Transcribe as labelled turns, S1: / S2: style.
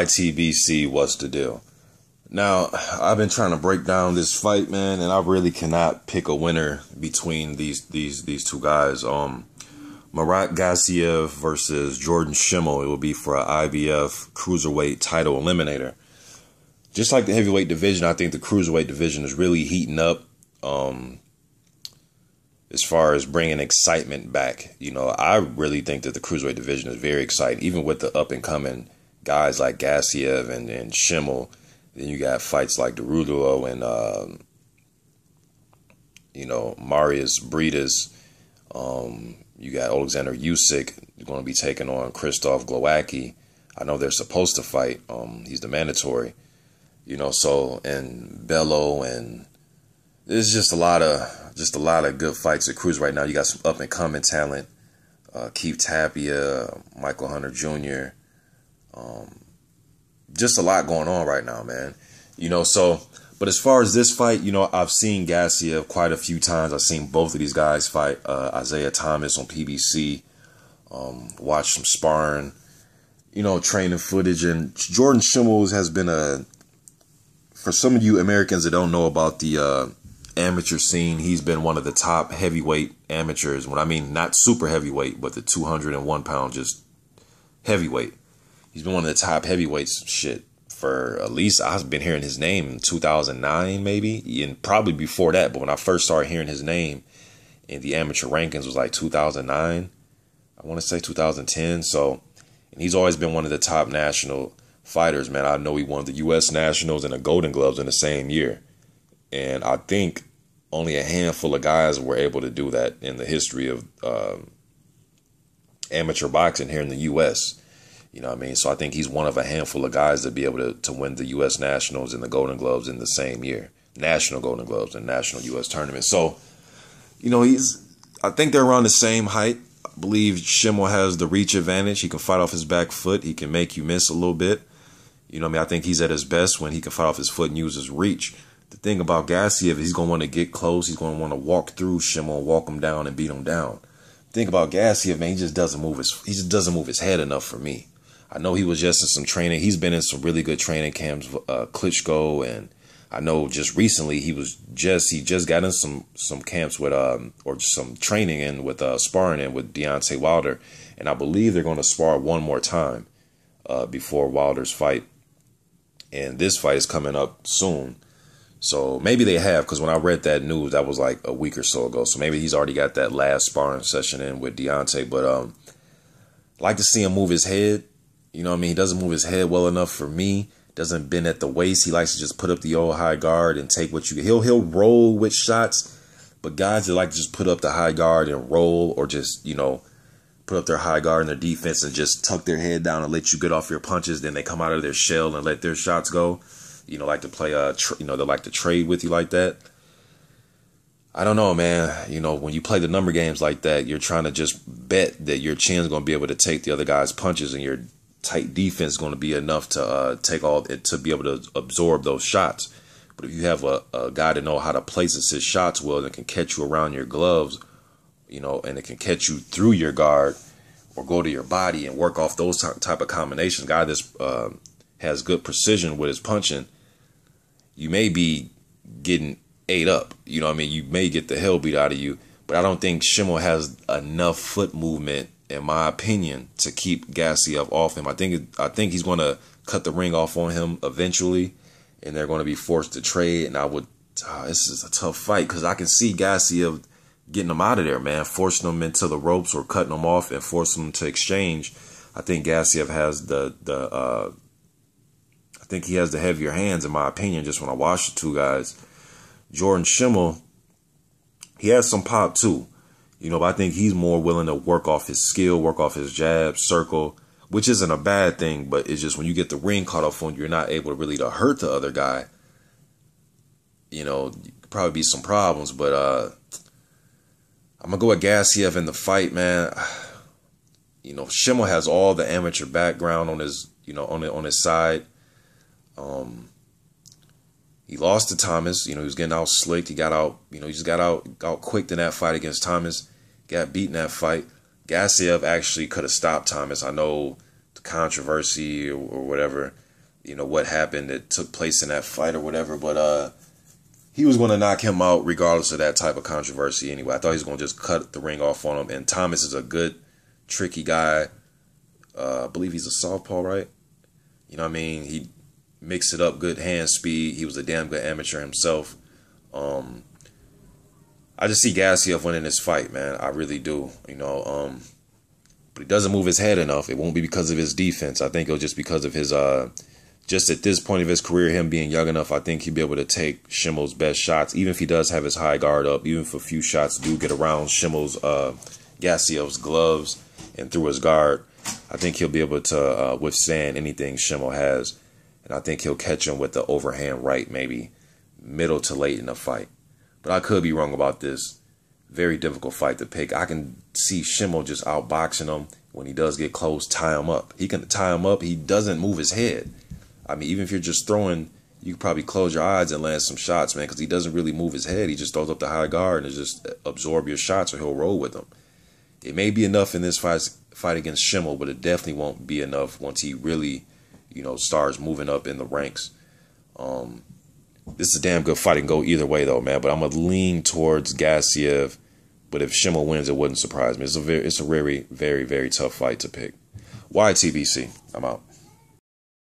S1: ITBC, what's the deal? Now, I've been trying to break down this fight, man, and I really cannot pick a winner between these two guys. Murat Gassiev versus Jordan Shimmell. It will be for an IBF Cruiserweight title eliminator. Just like the heavyweight division, I think the Cruiserweight division is really heating up as far as bringing excitement back. You know, I really think that the Cruiserweight division is very exciting, even with the up-and-coming guys like Gassiev and Shimmel. Then you got fights like Derulo and, Marius Briedis. You got Alexander Usyk going to be taking on Krzysztof Glowacki. I know they're supposed to fight. He's the mandatory. And Bello, and there's just a lot of good fights at cruise right now. You got some up and coming talent, Keith Tapia, Michael Hunter Jr. Just a lot going on right now, man. But as far as this fight, I've seen Gassiev quite a few times. I've seen both of these guys fight. Isaiah Thomas on PBC. Watched some sparring, training footage. And Jordan Shimmell has been for some of you Americans that don't know about the amateur scene, he's been one of the top heavyweight amateurs. When I mean not super heavyweight, but the 201 pound, just heavyweight. He's been one of the top heavyweights, shit, for at least I've been hearing his name in 2009, maybe, and probably before that. But when I first started hearing his name in the amateur rankings was like 2009. I want to say 2010. So, and he's always been one of the top national fighters, man. I know he won the U.S. Nationals and the Golden Gloves in the same year. And I think only a handful of guys were able to do that in the history of amateur boxing here in the U.S., You know what I mean? So I think he's one of a handful of guys to be able to win the U.S. Nationals and the Golden Gloves in the same year. National Golden Gloves and National U.S. Tournament. So, I think they're around the same height. I believe Shimmel has the reach advantage. He can fight off his back foot. He can make you miss a little bit. I think he's at his best when he can fight off his foot and use his reach. The thing about Gassiev, he's going to want to get close. He's going to want to walk through Shimmel, walk him down, and beat him down. The thing about Gassiev, man, he just doesn't move his head enough for me. I know he was just in some training. He's been in some really good training camps, Klitschko, and I know just recently he just got in some camps with or just some training in with sparring in with Deontay Wilder, and I believe they're going to spar one more time before Wilder's fight, and this fight is coming up soon. So maybe they have, because when I read that news, that was like a week or so ago. So maybe he's already got that last sparring session in with Deontay. But I'd like to see him move his head. You know what I mean? He doesn't move his head well enough for me. Doesn't bend at the waist. He likes to just put up the old high guard and take what you get. He'll roll with shots. But guys that like to just put up the high guard and roll, or just, put up their high guard in their defense and just tuck their head down and let you get off your punches. Then they come out of their shell and let their shots go. Like to play, they like to trade with you like that. I don't know, man. When you play the number games like that, you're trying to just bet that your chin's going to be able to take the other guy's punches, and your tight defense is going to be enough to to be able to absorb those shots. But if you have a guy that knows how to place his shots well and can catch you around your gloves, and it can catch you through your guard or go to your body and work off those type of combinations, guy that's has good precision with his punching, you may be getting ate up. You may get the hell beat out of you. But I don't think Shimmel has enough foot movement, in my opinion, to keep Gassiev off him. I think he's going to cut the ring off on him eventually, and they're going to be forced to trade. And this is a tough fight, because I can see Gassiev getting him out of there, man, forcing him into the ropes or cutting him off and forcing him to exchange. I think Gassiev has I think he has the heavier hands, in my opinion, just when I watch the two guys. Jordan Shimmel, he has some pop too, but I think he's more willing to work off his skill, work off his jab, circle, which isn't a bad thing, but it's just when you get the ring caught off on you, you're not able to really hurt the other guy. Could probably be some problems, but I'm gonna go with Gassiev in the fight, man. Shimmel has all the amateur background on his, on his side. He lost to Thomas. He was getting out slicked. He got out, he just got out quick in that fight against Thomas. Got beat in that fight. Gassiev actually could have stopped Thomas. I know the controversy or whatever, you know, what happened that took place in that fight or whatever. But he was going to knock him out regardless of that type of controversy anyway. I thought he was going to just cut the ring off on him. And Thomas is a good, tricky guy. I believe he's a southpaw, right? You know what I mean? He mixed it up, good hand speed. He was a damn good amateur himself. I just see Gassiev winning this fight, man. I really do, you know. But he doesn't move his head enough. It won't be because of his defense. I think it'll just because of his, just at this point of his career, him being young enough, I think he'll be able to take Shimmell's best shots, even if he does have his high guard up, even if a few shots do get around Shimmell's, Gassiev's gloves and through his guard. I think he'll be able to withstand anything Shimmel has. And I think he'll catch him with the overhand right, maybe middle to late in the fight. But I could be wrong about this. Very difficult fight to pick. I can see Shimmel just outboxing him when he does get close, tie him up. He can tie him up. He doesn't move his head. I mean, even if you're just throwing, you can probably close your eyes and land some shots, man, because he doesn't really move his head. He just throws up the high guard and just absorb your shots or he'll roll with them. It may be enough in this fight against Shimmel, but it definitely won't be enough once he really, you know, starts moving up in the ranks. This is a damn good fight. It can go either way, though, man. But I'm going to lean towards Gassiev. But if Shimmel wins, it wouldn't surprise me. It's a very, very, very tough fight to pick. YTBC. I'm out.